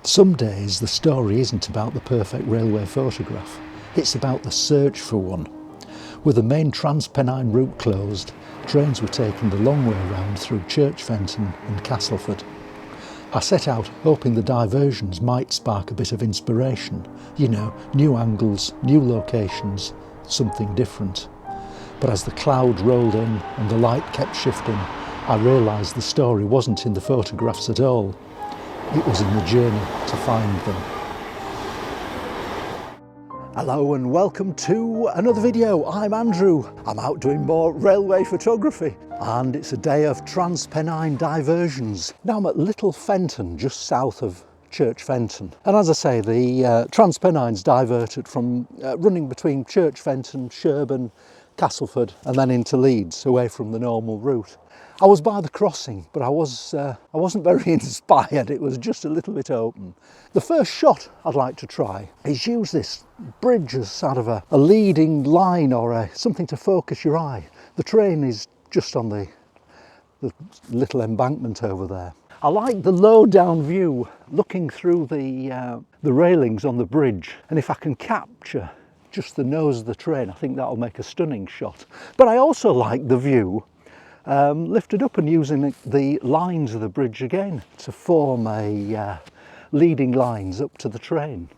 Some days the story isn't about the perfect railway photograph, it's about the search for one. With the main Transpennine route closed, trains were taking the long way round through Church Fenton and Castleford. I set out hoping the diversions might spark a bit of inspiration, new angles, new locations, something different. But as the cloud rolled in and the light kept shifting, I realised the story wasn't in the photographs at all. It was in the journey to find them. Hello and welcome to another video. I'm Andrew. I'm out doing more railway photography and it's a day of Transpennine diversions. Now I'm at Little Fenton, just south of Church Fenton. And as I say, the Transpennine's diverted from running between Church Fenton, Sherburn, Castleford and then into Leeds, away from the normal route. I was by the crossing, but I wasn't very inspired. It was just a little bit open. The first shot I'd like to try is use this bridge as sort of a leading line or something to focus your eye. The train is just on the little embankment over there. I like the low down view looking through the railings on the bridge, and if I can capture just the nose of the train, I think that'll make a stunning shot. But I also like the view lifted up and using the lines of the bridge again to form leading lines up to the train.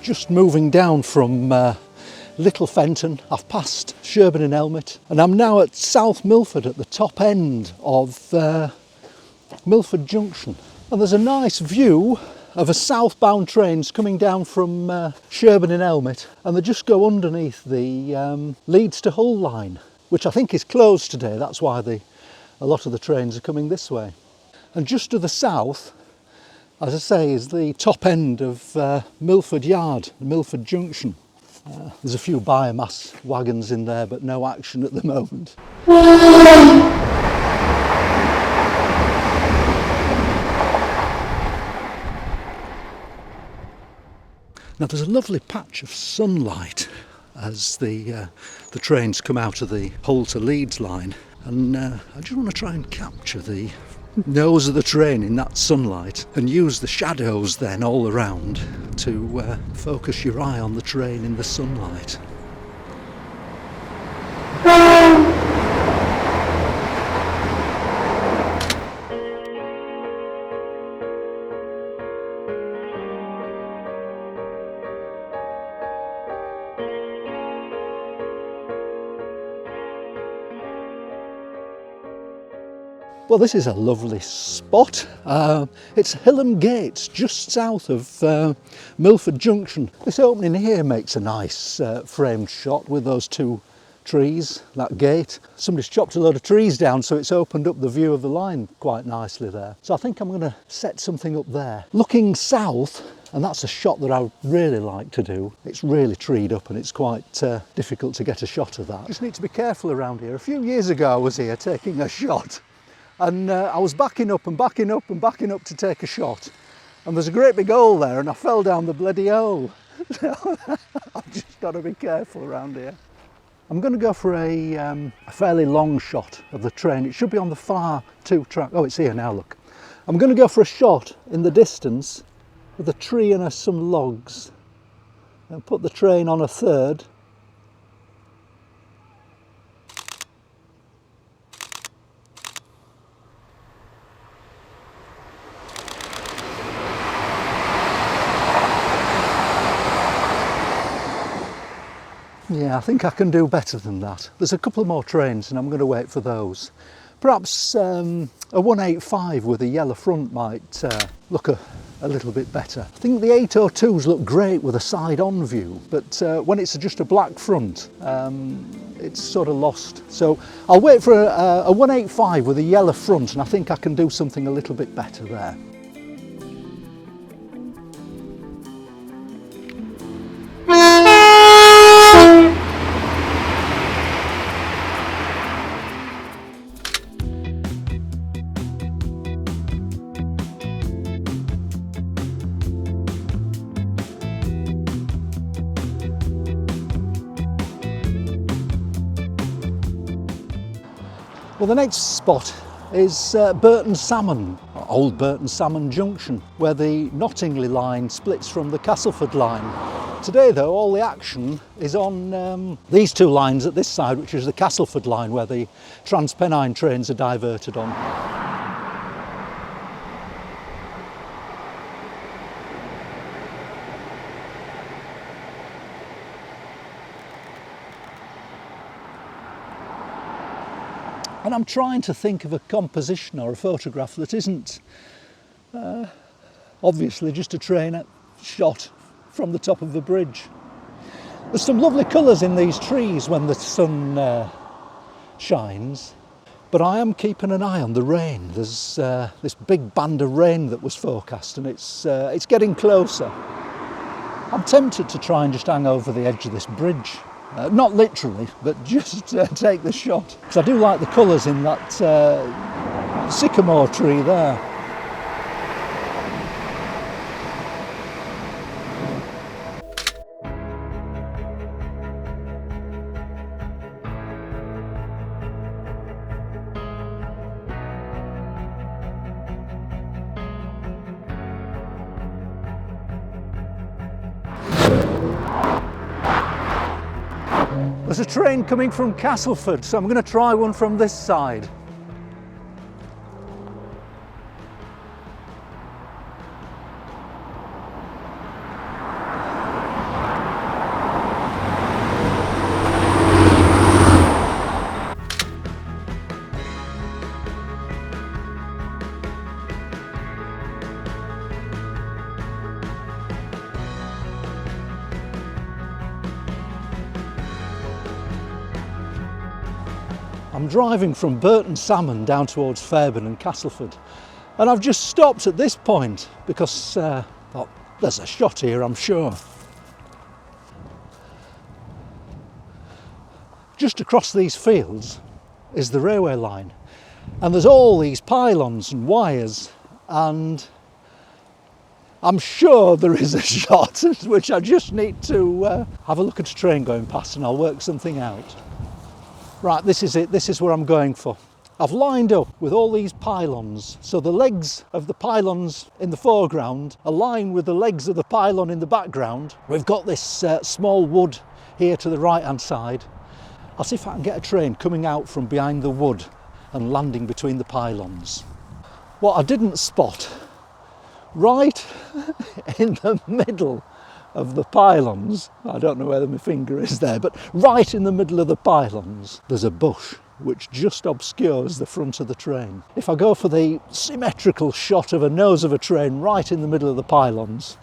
Just moving down from Little Fenton, I've passed Sherburn and Elmet, and I'm now at South Milford at the top end of Milford Junction. And there's a nice view of a southbound trains coming down from Sherburn and Elmet, and they just go underneath the Leeds to Hull line, which I think is closed today. That's why a lot of the trains are coming this way. And just to the south, as I say, is the top end of Milford Yard, Milford Junction. There's a few biomass wagons in there, but no action at the moment. Now there's a lovely patch of sunlight as the trains come out of the Hull to Leeds line, and I just want to try and capture the nose of the train in that sunlight and use the shadows then all around to focus your eye on the train in the sunlight. Well, this is a lovely spot. It's Hillam Gates, just south of Milford Junction. This opening here makes a nice framed shot with those two trees, that gate. Somebody's chopped a load of trees down, so it's opened up the view of the line quite nicely there. So I think I'm going to set something up there. Looking south, and that's a shot that I would really like to do. It's really treed up and it's quite difficult to get a shot of that. Just need to be careful around here. A few years ago I was here taking a shot, and I was backing up to take a shot, and there's a great big hole there and I fell down the bloody hole. I've just got to be careful around here. I'm going to go for a fairly long shot of the train. It should be on the far two track. Oh, it's here now, look. I'm going to go for a shot in the distance with a tree and some logs, and put the train on a third. Yeah, I think I can do better than that. There's a couple more trains and I'm going to wait for those. Perhaps a 185 with a yellow front might look a a little bit better. I think the 802s look great with a side-on view, but when it's just a black front, it's sort of lost. So I'll wait for a 185 with a yellow front, and I think I can do something a little bit better there. Well, the next spot is Burton Salmon, Old Burton Salmon Junction, where the Nottingley line splits from the Castleford line. Today though, all the action is on these two lines at this side, which is the Castleford line, where the Transpennine trains are diverted on. And I'm trying to think of a composition or a photograph that isn't obviously just a train shot from the top of a bridge. There's some lovely colours in these trees when the sun shines, but I am keeping an eye on the rain. There's this big band of rain that was forecast, and it's getting closer. I'm tempted to try and just hang over the edge of this bridge. Not literally, but just take the shot. Because I do like the colours in that sycamore tree there. There's a train coming from Castleford, so I'm going to try one from this side. I'm driving from Burton Salmon down towards Sherburn and Castleford, and I've just stopped at this point because oh, there's a shot here, I'm sure. Just across these fields is the railway line, and there's all these pylons and wires, and I'm sure there is a shot which I just need to have a look at a train going past, and I'll work something out. Right, this is it, this is where I'm going for. I've lined up with all these pylons, so the legs of the pylons in the foreground align with the legs of the pylon in the background. We've got this small wood here to the right hand side. I'll see if I can get a train coming out from behind the wood and landing between the pylons. What I didn't spot, right in the middle of the pylons, I don't know whether my finger is there, but right in the middle of the pylons there's a bush which just obscures the front of the train. If I go for the symmetrical shot of a nose of a train right in the middle of the pylons,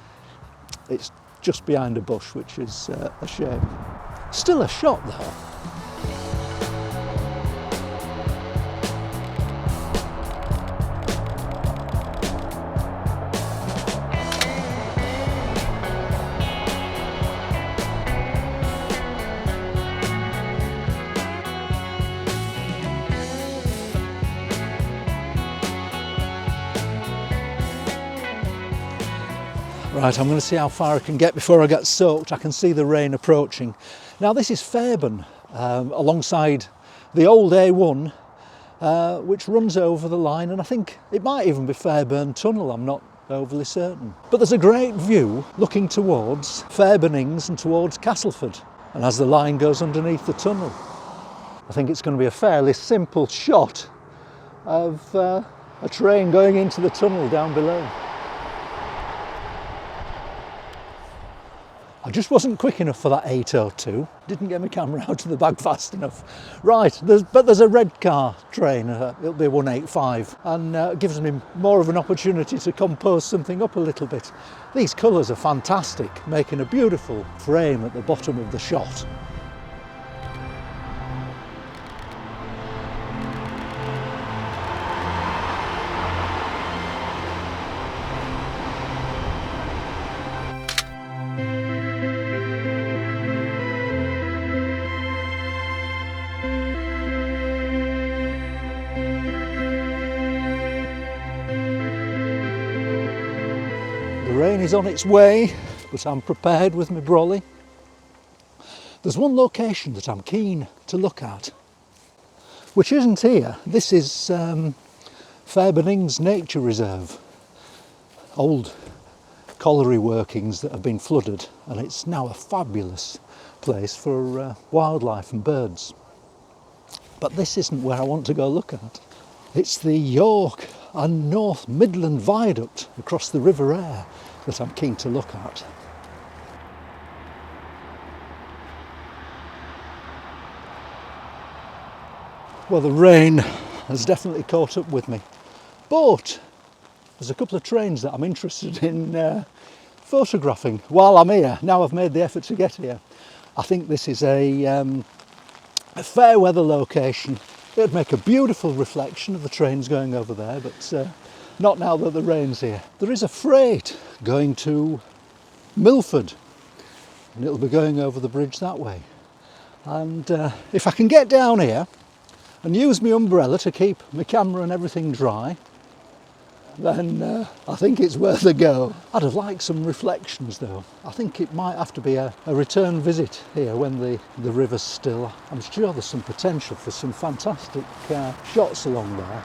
it's just behind a bush, which is a shame. Still a shot though. Right, I'm going to see how far I can get before I get soaked. I can see the rain approaching. Now this is Sherburn, alongside the old A1, which runs over the line, and I think it might even be Sherburn Tunnel, I'm not overly certain. But there's a great view looking towards Sherburn and towards Castleford, and as the line goes underneath the tunnel. I think it's going to be a fairly simple shot of a train going into the tunnel down below. I just wasn't quick enough for that 802. Didn't get my camera out of the bag fast enough. Right, there's a red car train, it'll be 185, and it gives me more of an opportunity to compose something up a little bit. These colours are fantastic, making a beautiful frame at the bottom of the shot. The rain is on its way, but I'm prepared with my brolly. There's one location that I'm keen to look at, which isn't here. This is Sherburn Nature Reserve. Old colliery workings that have been flooded, and it's now a fabulous place for wildlife and birds. But this isn't where I want to go look at. It's the York and North Midland Viaduct across the River Aire that I'm keen to look at. Well, the rain has definitely caught up with me, but there's a couple of trains that I'm interested in photographing while I'm here. Now I've made the effort to get here. I think this is a fair weather location. It would make a beautiful reflection of the trains going over there, but not now that the rain's here. There is a freight going to Milford, and it'll be going over the bridge that way. And if I can get down here and use my umbrella to keep my camera and everything dry, then I think it's worth a go. I'd have liked some reflections though. I think it might have to be a return visit here when the river's still. I'm sure there's some potential for some fantastic shots along there.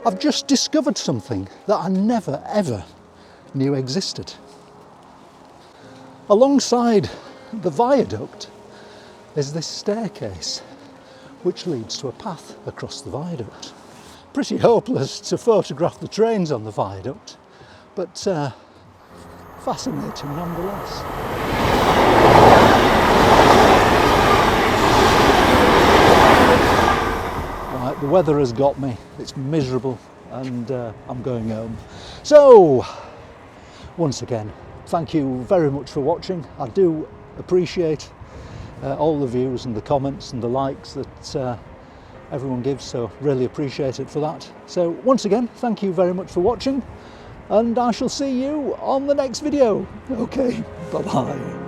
I've just discovered something that I never ever knew existed. Alongside the viaduct is this staircase which leads to a path across the viaduct. Pretty hopeless to photograph the trains on the viaduct, but fascinating nonetheless. Right, the weather has got me, it's miserable, and I'm going home. So, once again, thank you very much for watching. I do appreciate all the views and the comments and the likes that everyone gives, so really appreciate it for that. So once again, thank you very much for watching, and I shall see you on the next video. Okay, bye bye.